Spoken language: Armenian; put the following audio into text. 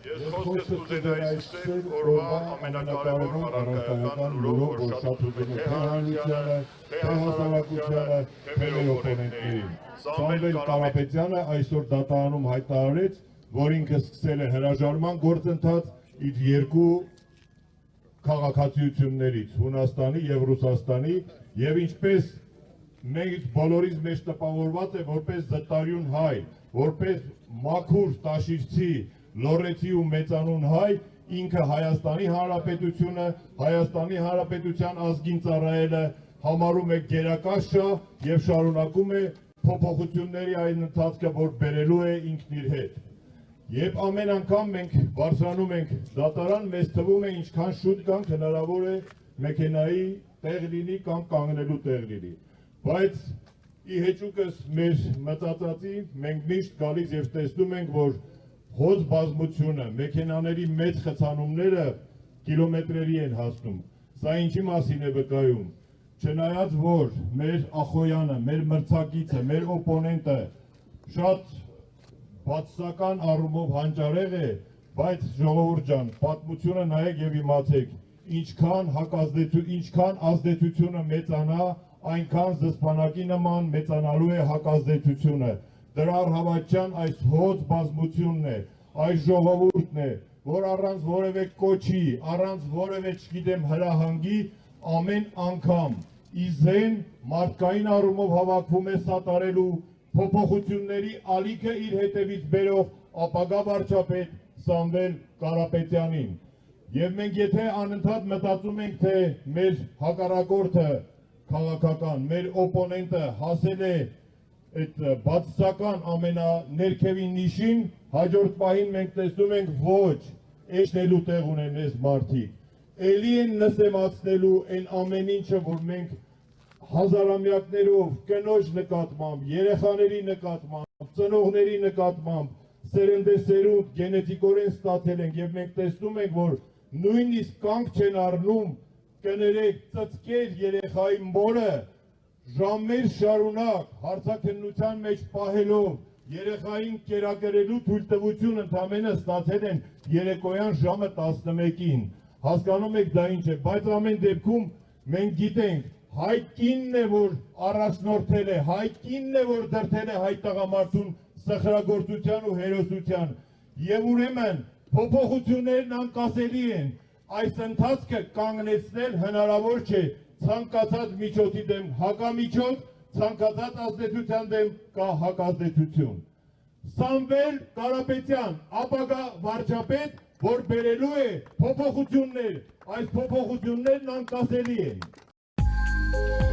Ես խոսքս կուզենայի սկսել օրվա ամենակարևոր առարկայական լուրով, որ շատ ուզում է թե հանրությանը, թե հասարակությանը, թե մեր օպոնենտներին։ Սամվել Կարապետյանը այսօր դատարանում հայտարարեց, որ ինքը սկսել է հրաժարման գործընթաց իր երկու քաղաքացիություններից՝ Հունաստանի եւ Ռուսաստանի, եւ ինչպես մենք բոլորիս մեջ տպավորված է որպես զտարյուն հայ, որպես մաքուր տաշիցի լոռեցի ու մեծանուն հայ, ինքը Հայաստանի Հանրապետությունը, Հայաստանի Հանրապետության ազգին ծառայելը համարում է գերակաշռ եւ շարունակում է փոփոխությունների այն ընթացքը, որ բերելու է ինքն իր հետ։ Երբ ամեն անգամ մենք բարձրանում ենք դատարան, մեզ թվում է ինչքան շուտ գանք հնարավոր է մեքենայի տեղ լինի կամ կանգնելու տեղ լինի։ Բայց ի հեճուկս մեր մտածածի մենք միշտ գալիս եւ տեսնում ենք, որ հոզ բազմությունը, մեքենաների մեծ խցանումները կիլոմետրերի են հասնում։ Սա ինչի մասին է վկայում։ Չնայած որ մեր Ախոյանը, մեր մրցակիցը, մեր օպոնենտը շատ բացասական առումով հանճարեղ է, բայց ժողովուրդ ջան, պատմությունը նայեք եւ իմացեք, ինչքան ազդեցությունը մեծանա, այնքան զսպանակի նման մեծանալու է հակազդեցությունը։ Դրա առհավատչան այս հոծ բազմությունն է, այս ժողովուրդն է, որ առանց որևէ կոչի, առանց որևէ չգիտեմ հրահանգի ամեն անգամ իզեն մարդկային առումով հավաքվում է սատարելու փոփոխությունների ալիքը իր հետևից բերող ապագա վարչապետ Սամվել Կարապետյանին։ Եվ մենք եթե անընդհատ մտածում ենք, թե մեր հակառակորդը քաղաքական, մեր օպոնենտը հասել է այդ բացասական ամենաներքևին նիշին, հաջորդ պահին մենք տեսնում ենք ոչ, էջնելու տեղ ունեն այս մարդիկ, էլի են նսեմացնելու այն ամեն ինչը, որ մենք հազարամյակներով կնոջ նկատմամբ, երեխաների նկատմամբ, ծնողների նկատմամբ, սերնդեսերունդ գենետիկորեն ստացել ենք եւ մենք տեսնում ենք, որ նույնիսկ կանգ չեն առնում կներեք ծծկել երեխայի մորը ժամեր շարունակ հարցաքննության մեջ պահելով երեխային կերակրելու թույլտվություն ընդամենը ստացել են երեկոյան ժամը 11-ին։ Հասկանում եք դա ինչ է, բայց ամեն դեպքում մենք գիտենք, հայ կինն է, որ առաջնորդել է, հայ կինն է, որ դրդել է հայ տղամարդուն սխրագործության ու հերոսության, եւ ուրեմն փոփոխություններն անկասելի են, այս ընթացքը կանգնեցնել հնարավոր չէ, ցանկացած միջոցի դեմ հակամիջոց, ցանկացած ազդեցության դեմ կա հակազդեցություն։ Սամվել Կարապետյան, ապագա վարչապետ, որ բերելու է փոփոխություններ, այս փոփոխություններն անկասելի են։